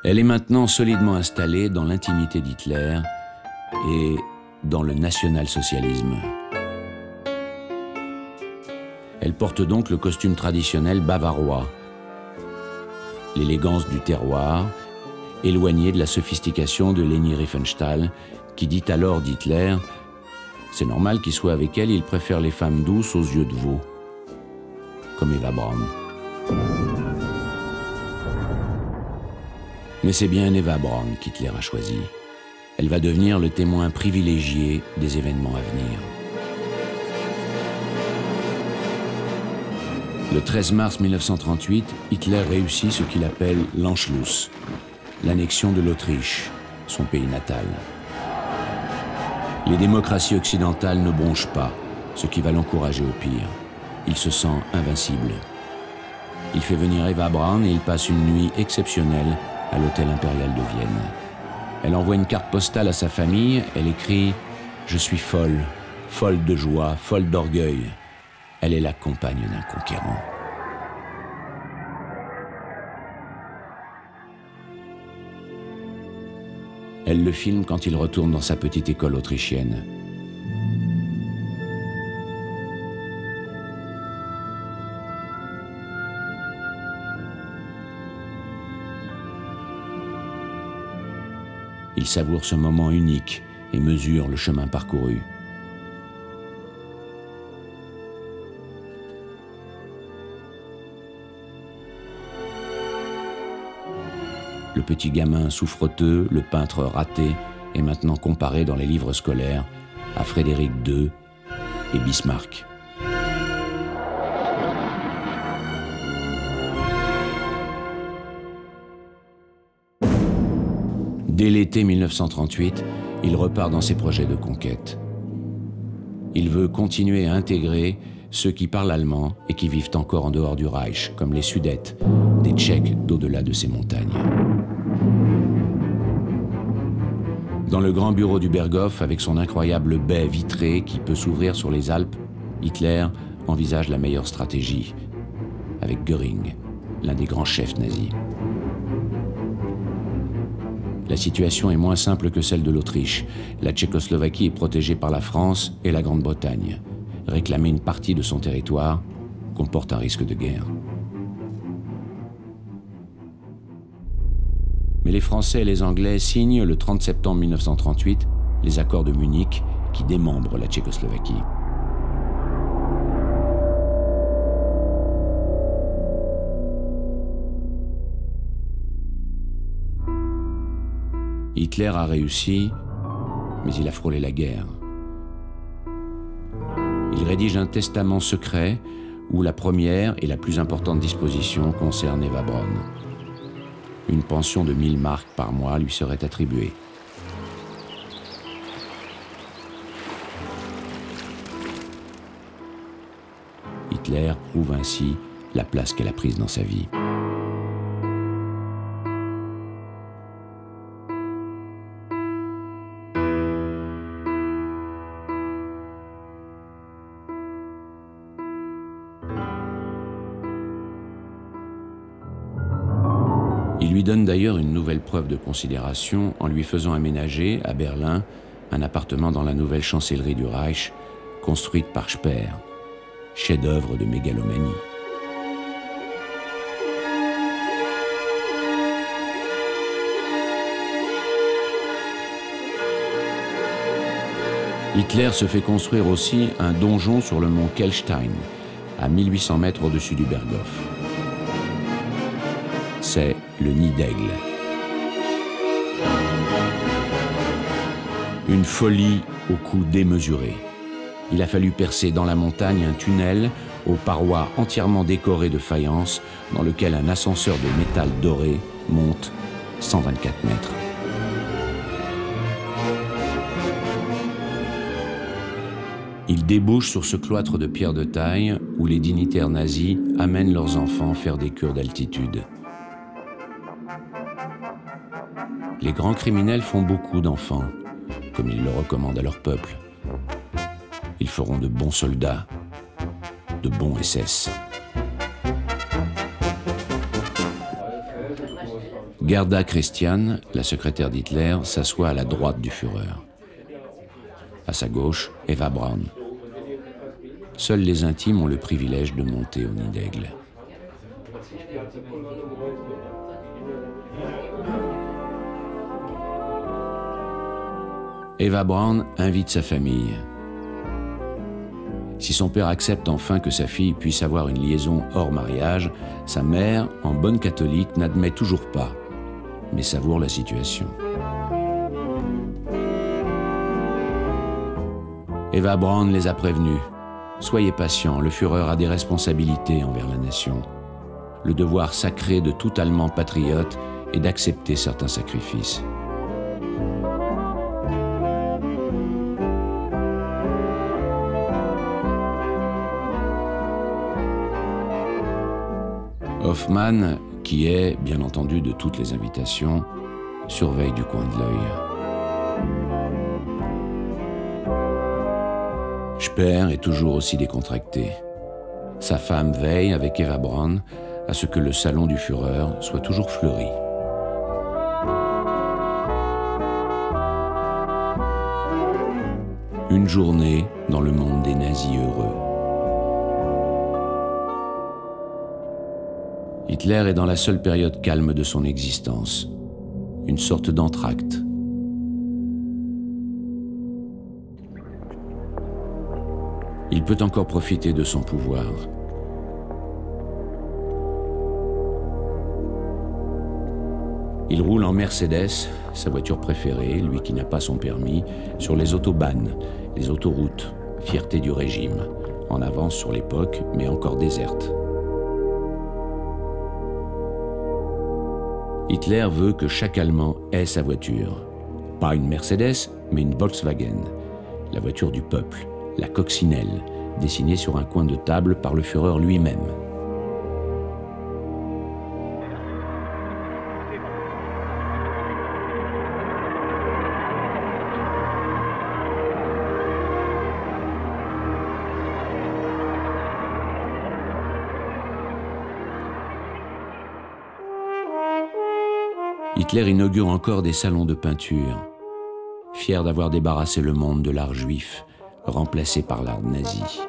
Elle est maintenant solidement installée dans l'intimité d'Hitler et dans le national-socialisme. Elle porte donc le costume traditionnel bavarois, l'élégance du terroir, éloignée de la sophistication de Leni Riefenstahl, qui dit alors d'Hitler « C'est normal qu'il soit avec elle, il préfère les femmes douces aux yeux de veau », comme Eva Braun. Mais c'est bien Eva Braun qu'Hitler a choisi. Elle va devenir le témoin privilégié des événements à venir. Le 13 mars 1938, Hitler réussit ce qu'il appelle l'Anschluss, l'annexion de l'Autriche, son pays natal. Les démocraties occidentales ne bronchent pas, ce qui va l'encourager au pire. Il se sent invincible. Il fait venir Eva Braun et il passe une nuit exceptionnelle à l'hôtel impérial de Vienne. Elle envoie une carte postale à sa famille, elle écrit « Je suis folle, folle de joie, folle d'orgueil ». Elle est la compagne d'un conquérant. Elle le filme quand il retourne dans sa petite école autrichienne. Il savoure ce moment unique et mesure le chemin parcouru. Le petit gamin souffreteux, le peintre raté, est maintenant comparé dans les livres scolaires à Frédéric II et Bismarck. Dès l'été 1938, il repart dans ses projets de conquête. Il veut continuer à intégrer ceux qui parlent allemand et qui vivent encore en dehors du Reich, comme les Sudètes, des Tchèques d'au-delà de ces montagnes. Dans le grand bureau du Berghof, avec son incroyable baie vitrée qui peut s'ouvrir sur les Alpes, Hitler envisage la meilleure stratégie, avec Göring, l'un des grands chefs nazis. La situation est moins simple que celle de l'Autriche. La Tchécoslovaquie est protégée par la France et la Grande-Bretagne. Réclamer une partie de son territoire comporte un risque de guerre. Mais les Français et les Anglais signent le 30 septembre 1938 les accords de Munich qui démembrent la Tchécoslovaquie. Hitler a réussi, mais il a frôlé la guerre. Il rédige un testament secret où la première et la plus importante disposition concerne Eva Braun. Une pension de 1000 marks par mois lui serait attribuée. Hitler prouve ainsi la place qu'elle a prise dans sa vie. Il lui donne d'ailleurs une nouvelle preuve de considération en lui faisant aménager, à Berlin, un appartement dans la nouvelle chancellerie du Reich, construite par Speer, chef-d'œuvre de mégalomanie. Hitler se fait construire aussi un donjon sur le mont Kelstein, à 1800 mètres au-dessus du Berghof. C'est le nid d'aigle. Une folie au coût démesuré. Il a fallu percer dans la montagne un tunnel aux parois entièrement décorées de faïence dans lequel un ascenseur de métal doré monte 124 mètres. Il débouche sur ce cloître de pierre de taille où les dignitaires nazis amènent leurs enfants faire des cures d'altitude. Les grands criminels font beaucoup d'enfants, comme ils le recommandent à leur peuple. Ils feront de bons soldats, de bons SS. Gerda Christian, la secrétaire d'Hitler, s'assoit à la droite du Führer. À sa gauche, Eva Braun. Seuls les intimes ont le privilège de monter au nid d'aigle. Eva Braun invite sa famille. Si son père accepte enfin que sa fille puisse avoir une liaison hors mariage, sa mère, en bonne catholique, n'admet toujours pas, mais savoure la situation. Eva Braun les a prévenus. Soyez patients, le Führer a des responsabilités envers la nation. Le devoir sacré de tout Allemand patriote est d'accepter certains sacrifices. Hoffmann, qui est, bien entendu, de toutes les invitations, surveille du coin de l'œil. Speer est toujours aussi décontracté. Sa femme veille, avec Eva Braun, à ce que le salon du Führer soit toujours fleuri. Une journée dans le monde des nazis heureux. Hitler est dans la seule période calme de son existence, une sorte d'entracte. Il peut encore profiter de son pouvoir. Il roule en Mercedes, sa voiture préférée, lui qui n'a pas son permis, sur les autobahns, les autoroutes, fierté du régime, en avance sur l'époque, mais encore déserte. Hitler veut que chaque Allemand ait sa voiture. Pas une Mercedes, mais une Volkswagen, la voiture du peuple, la coccinelle, dessinée sur un coin de table par le Führer lui-même. Hitler inaugure encore des salons de peinture, fier d'avoir débarrassé le monde de l'art juif, remplacé par l'art nazi.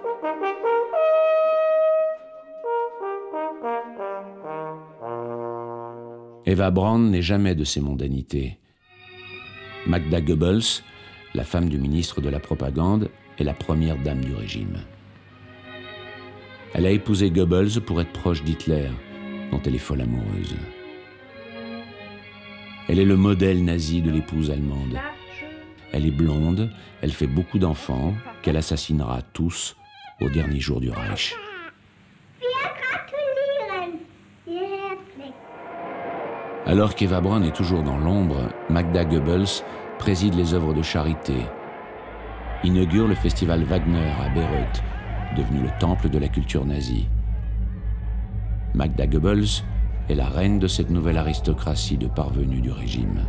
Eva Braun n'est jamais de ces mondanités. Magda Goebbels, la femme du ministre de la Propagande, est la première dame du régime. Elle a épousé Goebbels pour être proche d'Hitler, dont elle est folle amoureuse. Elle est le modèle nazi de l'épouse allemande. Elle est blonde, elle fait beaucoup d'enfants, qu'elle assassinera tous au dernier jour du Reich. Alors qu'Eva Braun est toujours dans l'ombre, Magda Goebbels préside les œuvres de charité, inaugure le festival Wagner à Bayreuth, devenu le temple de la culture nazie. Magda Goebbels est la reine de cette nouvelle aristocratie de parvenus du régime.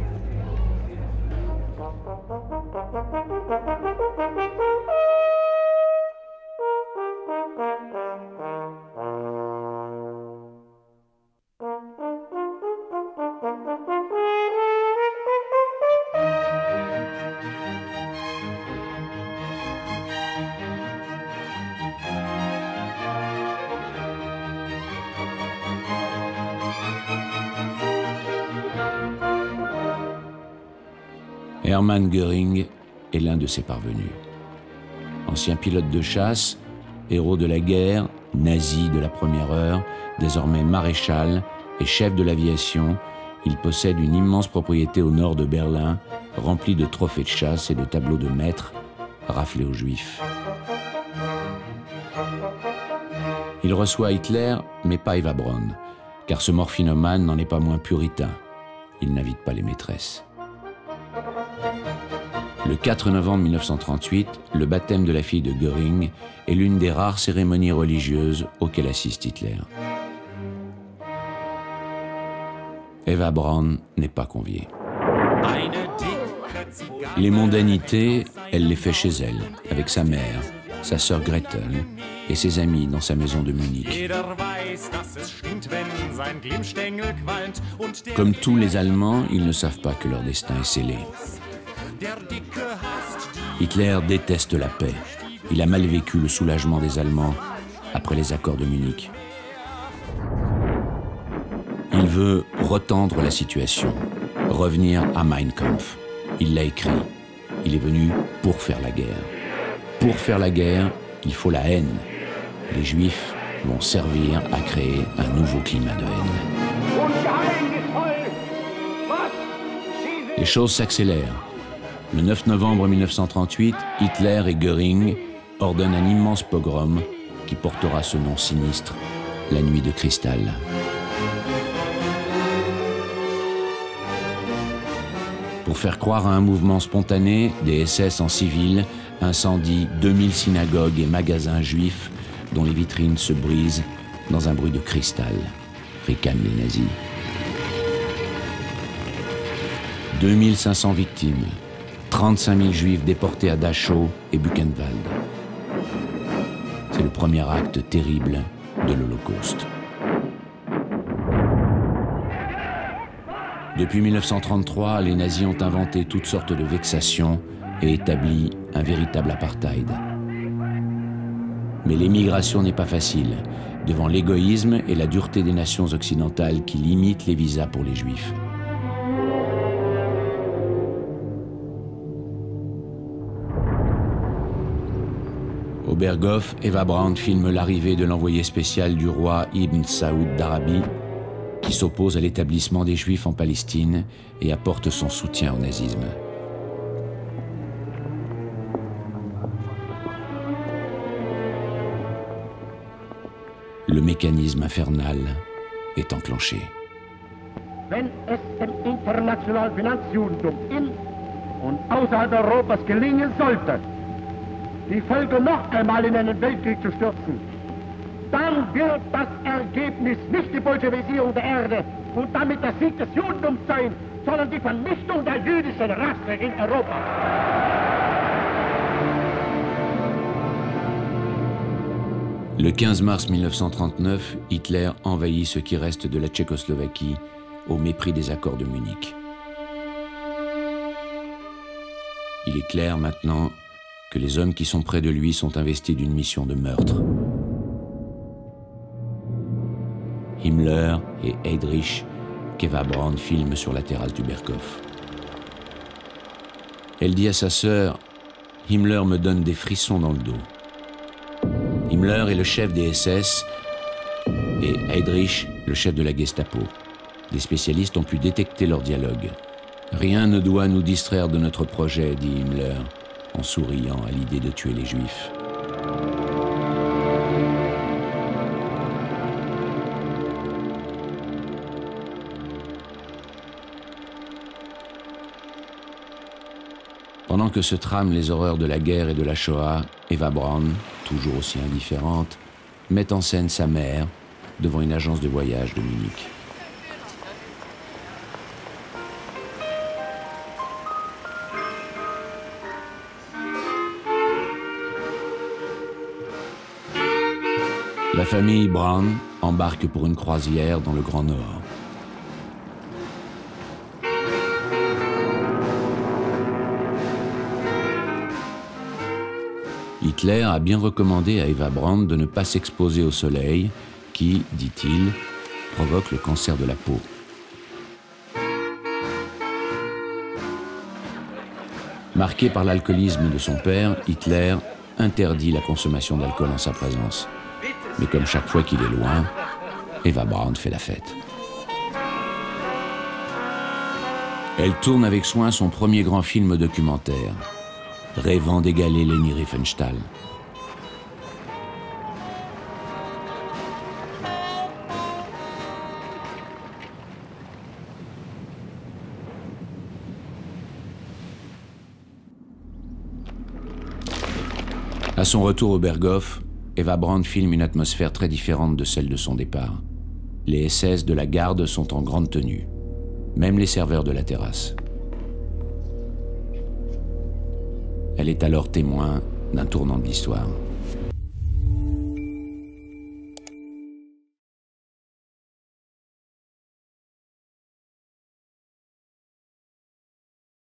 Hermann Göring est l'un de ses parvenus. Ancien pilote de chasse, héros de la guerre, nazi de la première heure, désormais maréchal et chef de l'aviation, il possède une immense propriété au nord de Berlin, remplie de trophées de chasse et de tableaux de maîtres raflés aux Juifs. Il reçoit Hitler, mais pas Eva Braun, car ce morphinomane n'en est pas moins puritain. Il n'invite pas les maîtresses. Le 4 novembre 1938, le baptême de la fille de Göring est l'une des rares cérémonies religieuses auxquelles assiste Hitler. Eva Braun n'est pas conviée. Les mondanités, elle les fait chez elle, avec sa mère, sa sœur Gretel et ses amis dans sa maison de Munich. Comme tous les Allemands, ils ne savent pas que leur destin est scellé. Hitler déteste la paix. Il a mal vécu le soulagement des Allemands après les accords de Munich. Il veut retendre la situation, revenir à Mein Kampf. Il l'a écrit. Il est venu pour faire la guerre. Pour faire la guerre, il faut la haine. Les Juifs vont servir à créer un nouveau climat de haine. Les choses s'accélèrent. Le 9 novembre 1938, Hitler et Göring ordonnent un immense pogrom qui portera ce nom sinistre, la nuit de cristal. Pour faire croire à un mouvement spontané, des SS en civil incendient 2000 synagogues et magasins juifs dont les vitrines se brisent dans un bruit de cristal, ricanent les nazis. 2500 victimes, 35 000 juifs déportés à Dachau et Buchenwald. C'est le premier acte terrible de l'Holocauste. Depuis 1933, les nazis ont inventé toutes sortes de vexations et établi un véritable apartheid. Mais l'émigration n'est pas facile, devant l'égoïsme et la dureté des nations occidentales qui limitent les visas pour les Juifs. Au Berghof, Eva Braun filme l'arrivée de l'envoyé spécial du roi Ibn Saoud d'Arabie, qui s'oppose à l'établissement des Juifs en Palestine et apporte son soutien au nazisme. Le mécanisme infernal est enclenché. Wenn es dem internationalen Finanzjudentum in und außerhalb Europas gelingen sollte, die Völker noch einmal in einen Weltkrieg zu stürzen, dann wird das Ergebnis nicht die Bolschewisierung der Erde und damit der Sieg des Judentums sein, sondern die Vernichtung der jüdischen Rasse in Europa. Le 15 mars 1939, Hitler envahit ce qui reste de la Tchécoslovaquie au mépris des accords de Munich. Il est clair maintenant que les hommes qui sont près de lui sont investis d'une mission de meurtre. Himmler et Heydrich, qu'Eva Braun filme sur la terrasse du Berghof. Elle dit à sa sœur « Himmler me donne des frissons dans le dos ». Himmler est le chef des SS et Heydrich, le chef de la Gestapo. Des spécialistes ont pu détecter leur dialogue. « Rien ne doit nous distraire de notre projet », dit Himmler, en souriant à l'idée de tuer les Juifs. Pendant que se trament les horreurs de la guerre et de la Shoah, Eva Braun, toujours aussi indifférente, met en scène sa mère devant une agence de voyage de Munich. La famille Braun embarque pour une croisière dans le Grand Nord. Hitler a bien recommandé à Eva Braun de ne pas s'exposer au soleil qui, dit-il, provoque le cancer de la peau. Marqué par l'alcoolisme de son père, Hitler interdit la consommation d'alcool en sa présence. Mais comme chaque fois qu'il est loin, Eva Braun fait la fête. Elle tourne avec soin son premier grand film documentaire, rêvant d'égaler Leni Riefenstahl. À son retour au Berghof, Eva Braun filme une atmosphère très différente de celle de son départ. Les SS de la garde sont en grande tenue, même les serveurs de la terrasse. Elle est alors témoin d'un tournant de l'histoire.